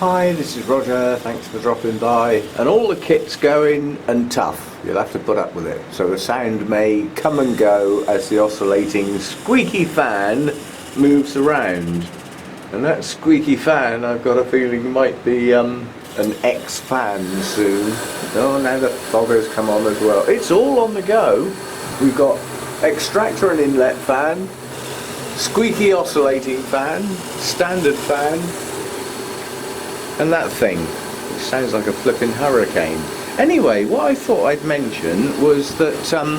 Hi, this is Roger, thanks for dropping by. And all the kit's going and tough, you'll have to put up with it. So the sound may come and go as the oscillating squeaky fan moves around. And that squeaky fan, I've got a feeling, might be an X-fan soon. Oh, now the fogger's come on as well. It's all on the go. We've got extractor and inlet fan, squeaky oscillating fan, standard fan, and that thing, which sounds like a flipping hurricane. Anyway, what I thought I'd mention was that some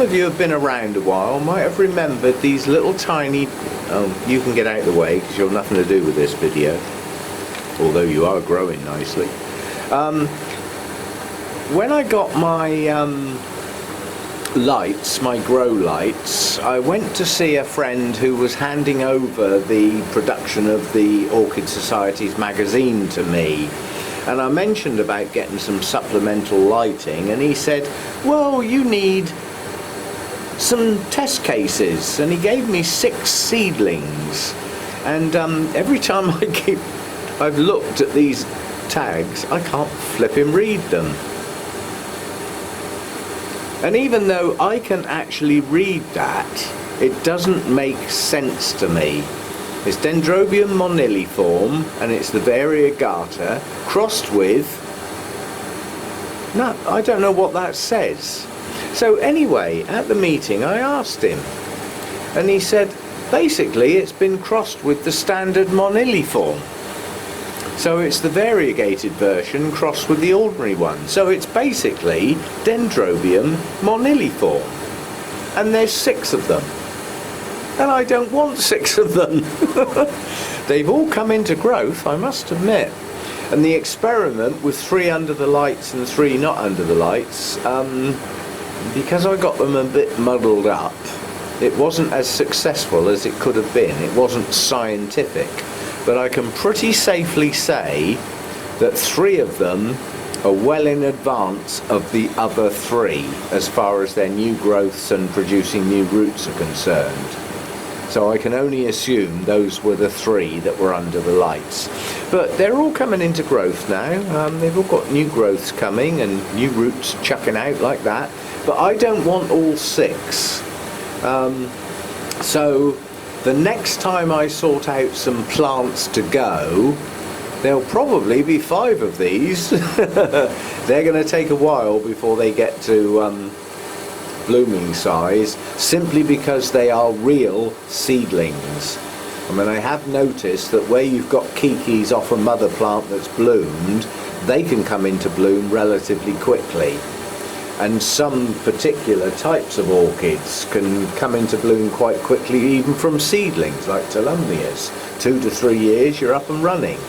of you have been around a while, might have remembered these little tiny... Oh, you can get out of the way because you've nothing to do with this video, although you are growing nicely. When I got my lights, my Growlights, I went to see a friend who was handing over the production of the Orchid Society's magazine to me, and I mentioned about getting some supplemental lighting, and he said, well, you need some test cases, and he gave me 6 seedlings, and every time I've looked at these tags, I can't flipping read them. And even though I can actually read that, it doesn't make sense to me. It's Dendrobium moniliform, and it's the variegata, crossed with... No, I don't know what that says. So anyway, at the meeting I asked him, and he said, basically it's been crossed with the standard moniliform. So it's the variegated version crossed with the ordinary one. So it's basically Dendrobium moniliform. And there's 6 of them. And I don't want 6 of them. They've all come into growth, I must admit. And the experiment with 3 under the lights and 3 not under the lights, because I got them a bit muddled up, it wasn't as successful as it could have been. It wasn't scientific. But I can pretty safely say that 3 of them are well in advance of the other 3 as far as their new growths and producing new roots are concerned. So I can only assume those were the 3 that were under the lights. But they're all coming into growth now. They've all got new growths coming and new roots chucking out like that. But I don't want all 6. So the next time I sort out some plants to go, there'll probably be 5 of these. They're going to take a while before they get to blooming size, simply because they are real seedlings. I mean, I have noticed that where you've got kikis off a mother plant that's bloomed, they can come into bloom relatively quickly. And some particular types of orchids can come into bloom quite quickly, even from seedlings like Columbias. 2 to 3 years you're up and running.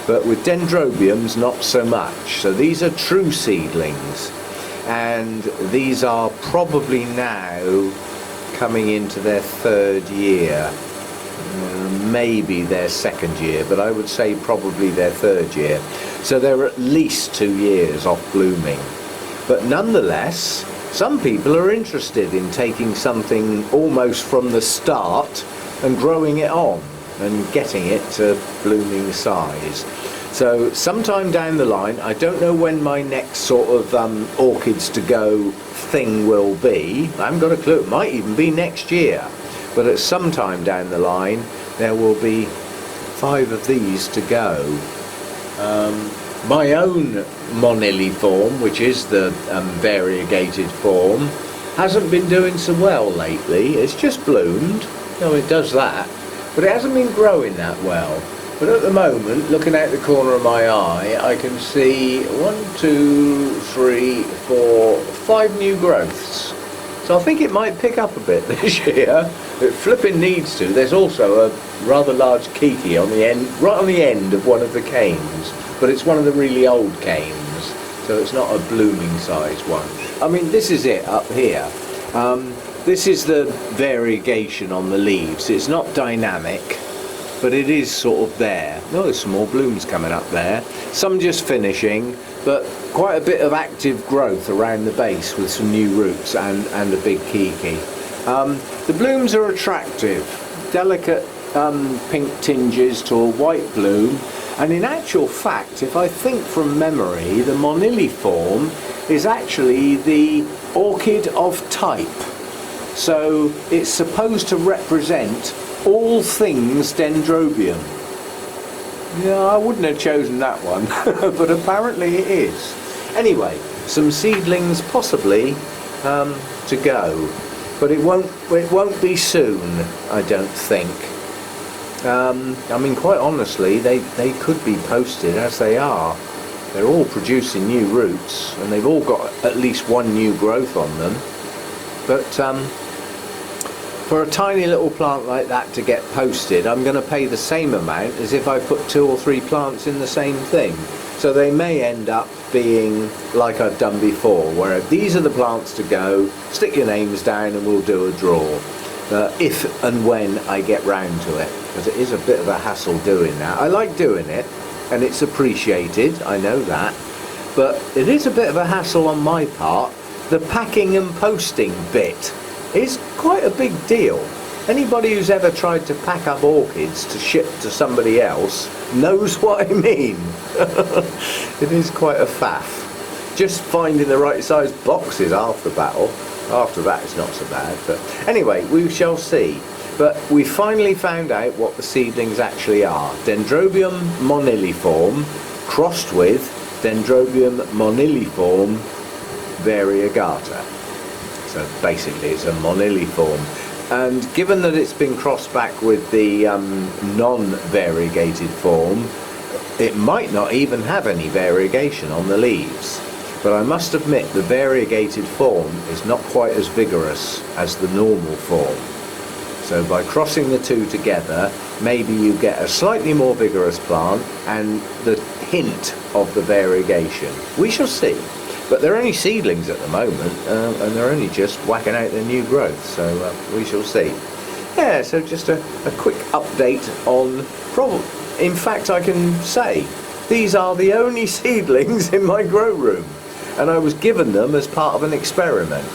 But with Dendrobiums, not so much. So these are true seedlings, and these are probably now coming into their 3rd year, maybe their 2nd year, but I would say probably their 3rd year. So they're at least 2 years off blooming. But nonetheless, some people are interested in taking something almost from the start and growing it on and getting it to blooming size. So sometime down the line, I don't know when my next sort of orchids to go thing will be. I haven't got a clue. It might even be next year. But at some time down the line, there will be 5 of these to go. My own moniliform, which is the variegated form, hasn't been doing so well lately. It's just bloomed. No, it does that. But it hasn't been growing that well. But at the moment, looking out the corner of my eye, I can see 1, 2, 3, 4, 5 new growths. So I think it might pick up a bit this year. It flipping needs to. There's also a rather large kiki on the end, right on the end of one of the canes. But it's one of the really old canes, so it's not a blooming size one. I mean, this is it up here. This is the variegation on the leaves. It's not dynamic, but it is sort of there. Oh, there's some more blooms coming up there. Some just finishing, but quite a bit of active growth around the base with some new roots and a big kiki. The blooms are attractive, delicate pink tinges to a white bloom. And in actual fact, if I think from memory, the moniliform is actually the orchid of type. So it's supposed to represent all things Dendrobium. Yeah, I wouldn't have chosen that one, but apparently it is. Anyway, some seedlings possibly to go, but it won't be soon, I don't think. I mean, quite honestly, they could be posted as they are. They're all producing new roots, and they've all got at least one new growth on them. But for a tiny little plant like that to get posted, I'm going to pay the same amount as if I put 2 or 3 plants in the same thing. So they may end up being like I've done before, where these are the plants to go, stick your names down and we'll do a draw. If and when I get round to it, because it is a bit of a hassle doing that. I like doing it, and it's appreciated, I know that, but it is a bit of a hassle on my part. The packing and posting bit is quite a big deal. Anybody who's ever tried to pack up orchids to ship to somebody else knows what I mean. It is quite a faff. Just finding the right size box is half the battle. After that it's not so bad, but anyway, we shall see. But we finally found out what the seedlings actually are. Dendrobium moniliform crossed with Dendrobium moniliform variegata. So basically it's a moniliform. And given that it's been crossed back with the non-variegated form, it might not even have any variegation on the leaves. But I must admit the variegated form is not quite as vigorous as the normal form. So by crossing the two together, maybe you get a slightly more vigorous plant and the hint of the variegation. We shall see. But they're only seedlings at the moment, and they're only just whacking out their new growth, so we shall see. Yeah, so just a quick update on in fact, I can say these are the only seedlings in my grow room, and I was given them as part of an experiment.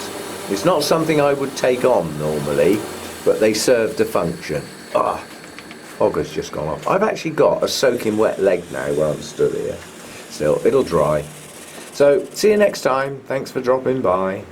It's not something I would take on normally, but they served a function. Fog has just gone off. I've actually got a soaking wet leg now while I'm stood here. Still, it'll dry. So, see you next time. Thanks for dropping by.